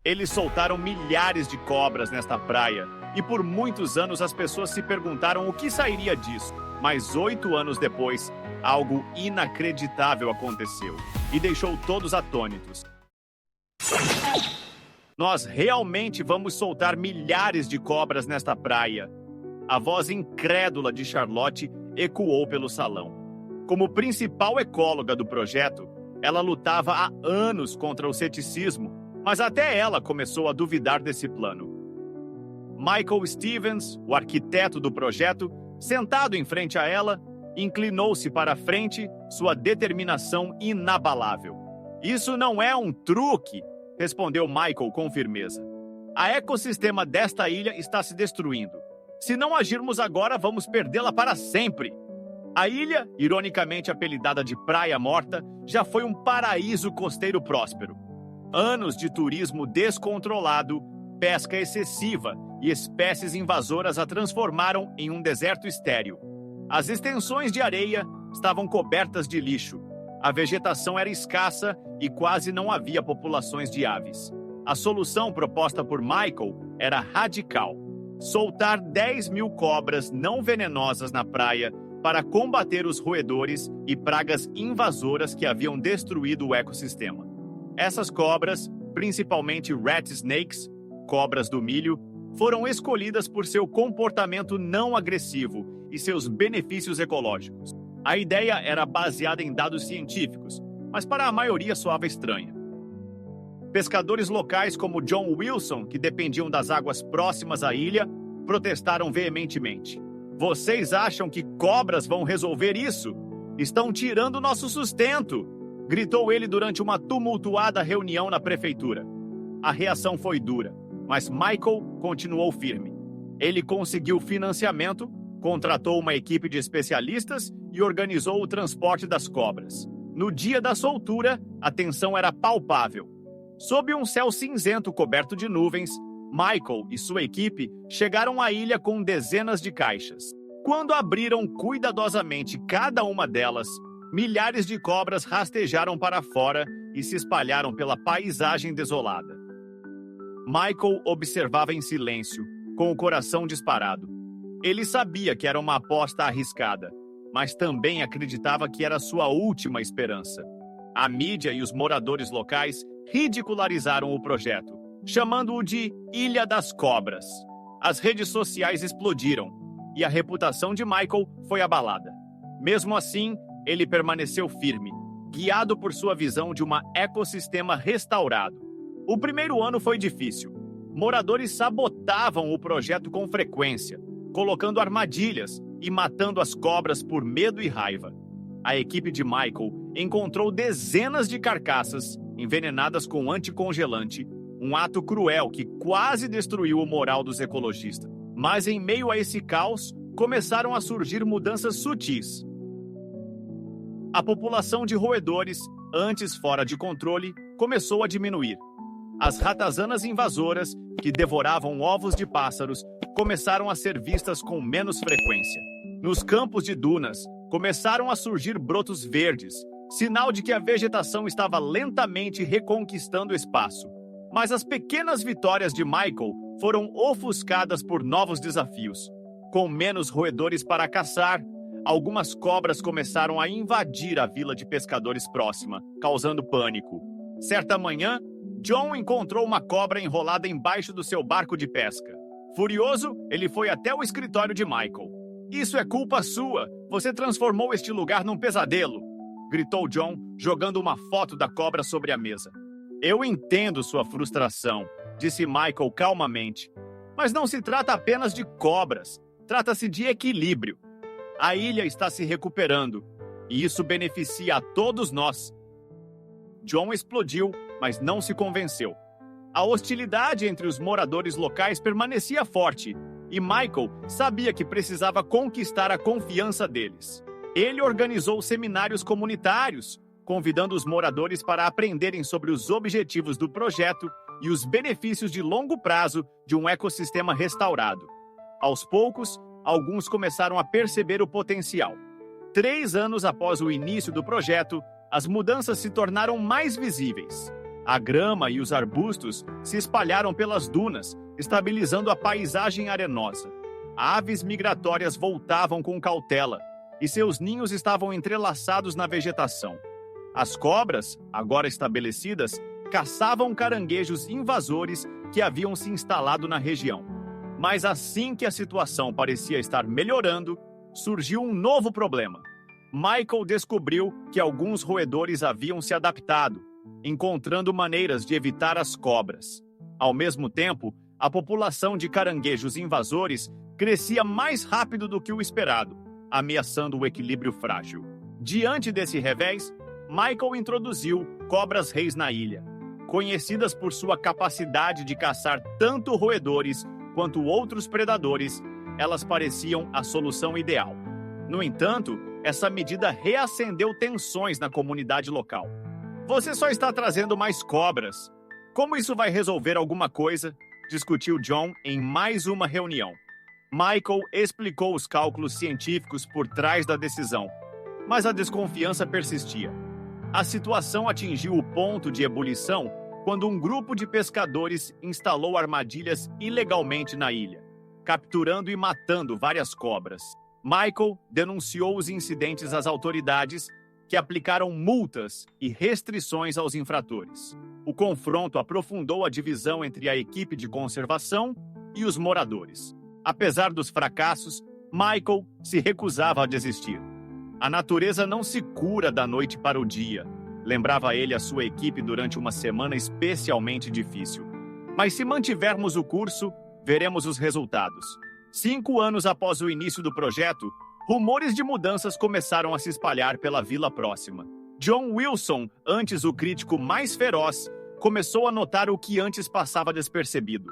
Eles soltaram milhares de cobras nesta praia, e por muitos anos as pessoas se perguntaram o que sairia disso. Mas 8 anos depois, algo inacreditável aconteceu, e deixou todos atônitos. Nós realmente vamos soltar milhares de cobras nesta praia. A voz incrédula de Charlotte ecoou pelo salão. Como principal ecóloga do projeto, ela lutava há anos contra o ceticismo, mas até ela começou a duvidar desse plano. Michael Stevens, o arquiteto do projeto, sentado em frente a ela, inclinou-se para a frente, sua determinação inabalável. Isso não é um truque, respondeu Michael com firmeza. A ecossistema desta ilha está se destruindo. Se não agirmos agora, vamos perdê-la para sempre. A ilha, ironicamente apelidada de Praia Morta, já foi um paraíso costeiro próspero. Anos de turismo descontrolado, pesca excessiva e espécies invasoras a transformaram em um deserto estéril. As extensões de areia estavam cobertas de lixo. A vegetação era escassa e quase não havia populações de aves. A solução proposta por Michael era radical: soltar 10.000 cobras não venenosas na praia para combater os roedores e pragas invasoras que haviam destruído o ecossistema. Essas cobras, principalmente rat snakes, cobras do milho, foram escolhidas por seu comportamento não agressivo e seus benefícios ecológicos. A ideia era baseada em dados científicos, mas para a maioria soava estranha. Pescadores locais como John Wilson, que dependiam das águas próximas à ilha, protestaram veementemente. Vocês acham que cobras vão resolver isso? Estão tirando nosso sustento! Gritou ele durante uma tumultuada reunião na prefeitura. A reação foi dura, mas Michael continuou firme. Ele conseguiu financiamento, contratou uma equipe de especialistas e organizou o transporte das cobras. No dia da soltura, a tensão era palpável. Sob um céu cinzento coberto de nuvens, Michael e sua equipe chegaram à ilha com dezenas de caixas. Quando abriram cuidadosamente cada uma delas, milhares de cobras rastejaram para fora e se espalharam pela paisagem desolada. Michael observava em silêncio, com o coração disparado. Ele sabia que era uma aposta arriscada, mas também acreditava que era sua última esperança. A mídia e os moradores locais ridicularizaram o projeto, chamando-o de Ilha das Cobras. As redes sociais explodiram e a reputação de Michael foi abalada. Mesmo assim, ele permaneceu firme, guiado por sua visão de um ecossistema restaurado. O primeiro ano foi difícil. Moradores sabotavam o projeto com frequência, colocando armadilhas e matando as cobras por medo e raiva. A equipe de Michael encontrou dezenas de carcaças envenenadas com anticongelante, um ato cruel que quase destruiu o moral dos ecologistas. Mas em meio a esse caos, começaram a surgir mudanças sutis. A população de roedores, antes fora de controle, começou a diminuir. As ratazanas invasoras, que devoravam ovos de pássaros, começaram a ser vistas com menos frequência. Nos campos de dunas, começaram a surgir brotos verdes, sinal de que a vegetação estava lentamente reconquistando espaço. Mas as pequenas vitórias de Michael foram ofuscadas por novos desafios. Com menos roedores para caçar, algumas cobras começaram a invadir a vila de pescadores próxima, causando pânico. Certa manhã, John encontrou uma cobra enrolada embaixo do seu barco de pesca. Furioso, ele foi até o escritório de Michael. "Isso é culpa sua! Você transformou este lugar num pesadelo!" gritou John, jogando uma foto da cobra sobre a mesa. "Eu entendo sua frustração", disse Michael calmamente. "Mas não se trata apenas de cobras. Trata-se de equilíbrio. A ilha está se recuperando, e isso beneficia a todos nós." John explodiu, mas não se convenceu. A hostilidade entre os moradores locais permanecia forte, e Michael sabia que precisava conquistar a confiança deles. Ele organizou seminários comunitários, convidando os moradores para aprenderem sobre os objetivos do projeto e os benefícios de longo prazo de um ecossistema restaurado. Aos poucos, alguns começaram a perceber o potencial. 3 anos após o início do projeto, as mudanças se tornaram mais visíveis. A grama e os arbustos se espalharam pelas dunas, estabilizando a paisagem arenosa. Aves migratórias voltavam com cautela, e seus ninhos estavam entrelaçados na vegetação. As cobras, agora estabelecidas, caçavam caranguejos invasores que haviam se instalado na região. Mas assim que a situação parecia estar melhorando, surgiu um novo problema. Michael descobriu que alguns roedores haviam se adaptado, encontrando maneiras de evitar as cobras. Ao mesmo tempo, a população de caranguejos invasores crescia mais rápido do que o esperado, ameaçando o equilíbrio frágil. Diante desse revés, Michael introduziu cobras-reis na ilha. Conhecidas por sua capacidade de caçar tanto roedores quanto outros predadores, elas pareciam a solução ideal. No entanto, essa medida reacendeu tensões na comunidade local. Você só está trazendo mais cobras. Como isso vai resolver alguma coisa? Discutiu John em mais uma reunião. Michael explicou os cálculos científicos por trás da decisão, mas a desconfiança persistia. A situação atingiu o ponto de ebulição quando um grupo de pescadores instalou armadilhas ilegalmente na ilha, capturando e matando várias cobras. Michael denunciou os incidentes às autoridades, que aplicaram multas e restrições aos infratores. O confronto aprofundou a divisão entre a equipe de conservação e os moradores. Apesar dos fracassos, Michael se recusava a desistir. A natureza não se cura da noite para o dia, lembrava ele a sua equipe durante uma semana especialmente difícil. Mas se mantivermos o curso, veremos os resultados. 5 anos após o início do projeto, rumores de mudanças começaram a se espalhar pela vila próxima. John Wilson, antes o crítico mais feroz, começou a notar o que antes passava despercebido.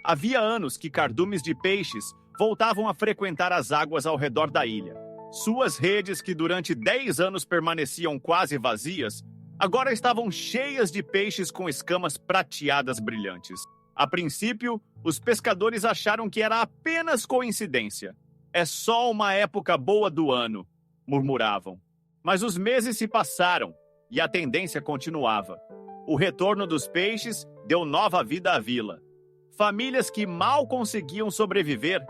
Havia anos que cardumes de peixes voltavam a frequentar as águas ao redor da ilha. Suas redes, que durante 10 anos permaneciam quase vazias, agora estavam cheias de peixes com escamas prateadas brilhantes. A princípio, os pescadores acharam que era apenas coincidência. É só uma época boa do ano, murmuravam. Mas os meses se passaram e a tendência continuava. O retorno dos peixes deu nova vida à vila. Famílias que mal conseguiam sobreviver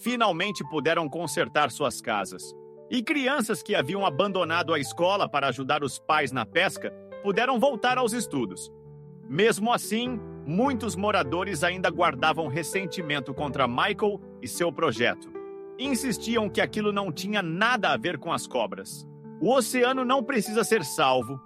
finalmente puderam consertar suas casas. E crianças que haviam abandonado a escola para ajudar os pais na pesca puderam voltar aos estudos. Mesmo assim, muitos moradores ainda guardavam ressentimento contra Michael e seu projeto. Insistiam que aquilo não tinha nada a ver com as cobras. O oceano não precisa ser salvo.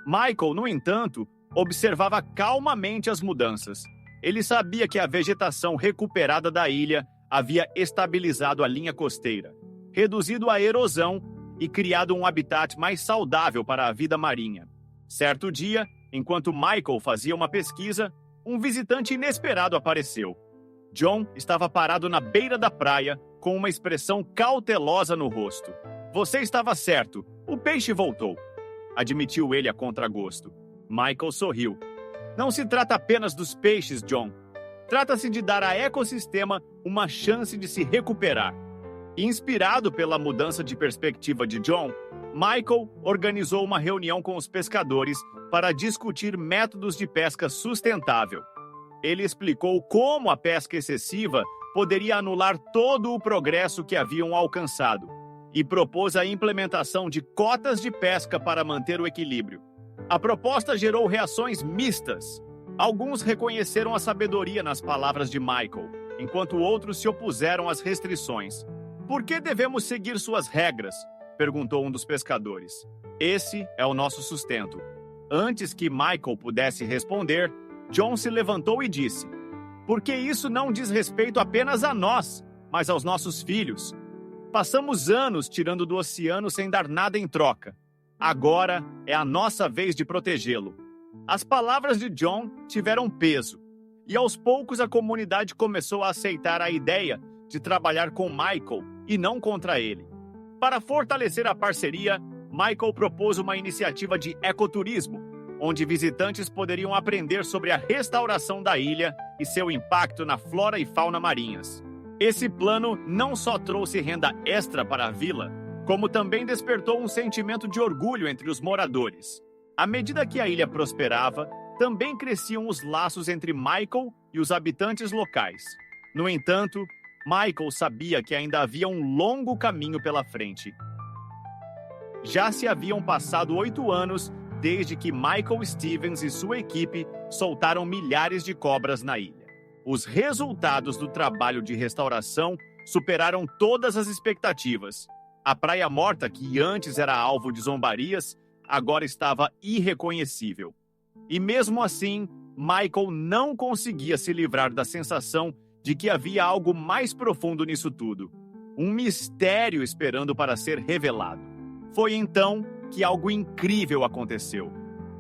Michael, no entanto, observava calmamente as mudanças. Ele sabia que a vegetação recuperada da ilha havia estabilizado a linha costeira, reduzido a erosão e criado um habitat mais saudável para a vida marinha. Certo dia, enquanto Michael fazia uma pesquisa, um visitante inesperado apareceu. John estava parado na beira da praia, com uma expressão cautelosa no rosto. Você estava certo, o peixe voltou, admitiu ele a contragosto. Michael sorriu. Não se trata apenas dos peixes, John. Trata-se de dar a ecossistema uma chance de se recuperar. Inspirado pela mudança de perspectiva de John, Michael organizou uma reunião com os pescadores para discutir métodos de pesca sustentável. Ele explicou como a pesca excessiva poderia anular todo o progresso que haviam alcançado e propôs a implementação de cotas de pesca para manter o equilíbrio. A proposta gerou reações mistas. Alguns reconheceram a sabedoria nas palavras de Michael, enquanto outros se opuseram às restrições. Por que devemos seguir suas regras? Perguntou um dos pescadores. Esse é o nosso sustento. Antes que Michael pudesse responder, John se levantou e disse: porque isso não diz respeito apenas a nós, mas aos nossos filhos. Passamos anos tirando do oceano sem dar nada em troca. Agora é a nossa vez de protegê-lo. As palavras de John tiveram peso, e aos poucos a comunidade começou a aceitar a ideia de trabalhar com Michael e não contra ele. Para fortalecer a parceria, Michael propôs uma iniciativa de ecoturismo, onde visitantes poderiam aprender sobre a restauração da ilha e seu impacto na flora e fauna marinhas. Esse plano não só trouxe renda extra para a vila, como também despertou um sentimento de orgulho entre os moradores. À medida que a ilha prosperava, também cresciam os laços entre Michael e os habitantes locais. No entanto, Michael sabia que ainda havia um longo caminho pela frente. Já se haviam passado 8 anos desde que Michael Stevens e sua equipe soltaram milhares de cobras na ilha. Os resultados do trabalho de restauração superaram todas as expectativas. A Praia Morta, que antes era alvo de zombarias, agora estava irreconhecível. E mesmo assim, Michael não conseguia se livrar da sensação de que havia algo mais profundo nisso tudo. Um mistério esperando para ser revelado. Foi então que algo incrível aconteceu.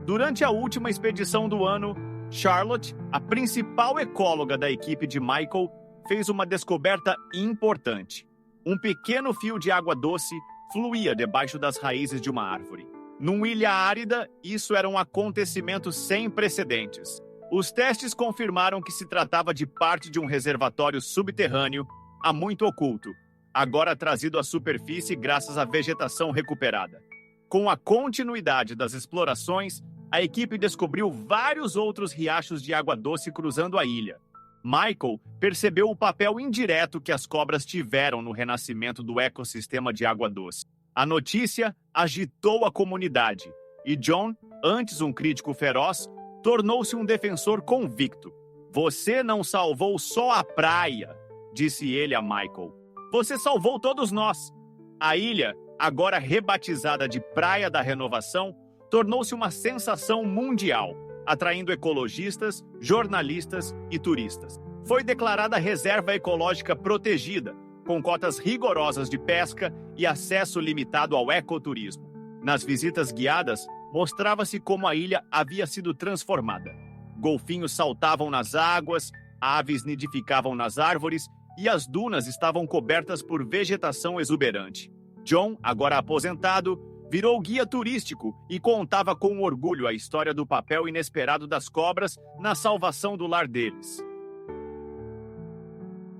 Durante a última expedição do ano, Charlotte, a principal ecóloga da equipe de Michael, fez uma descoberta importante. Um pequeno fio de água doce fluía debaixo das raízes de uma árvore. Numa ilha árida, isso era um acontecimento sem precedentes. Os testes confirmaram que se tratava de parte de um reservatório subterrâneo, há muito oculto, agora trazido à superfície graças à vegetação recuperada. Com a continuidade das explorações, a equipe descobriu vários outros riachos de água doce cruzando a ilha. Michael percebeu o papel indireto que as cobras tiveram no renascimento do ecossistema de água doce. A notícia agitou a comunidade, e John, antes um crítico feroz, tornou-se um defensor convicto. "Você não salvou só a praia", disse ele a Michael. "Você salvou todos nós." A ilha, agora rebatizada de Praia da Renovação, tornou-se uma sensação mundial, atraindo ecologistas, jornalistas e turistas. Foi declarada reserva ecológica protegida, com cotas rigorosas de pesca e acesso limitado ao ecoturismo. Nas visitas guiadas, mostrava-se como a ilha havia sido transformada. Golfinhos saltavam nas águas, aves nidificavam nas árvores e as dunas estavam cobertas por vegetação exuberante. John, agora aposentado, virou guia turístico e contava com orgulho a história do papel inesperado das cobras na salvação do lar deles.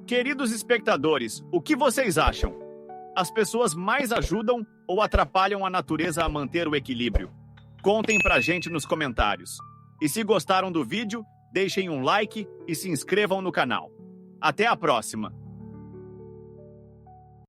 Queridos espectadores, o que vocês acham? As pessoas mais ajudam ou atrapalham a natureza a manter o equilíbrio? Contem pra gente nos comentários. E se gostaram do vídeo, deixem um like e se inscrevam no canal. Até a próxima!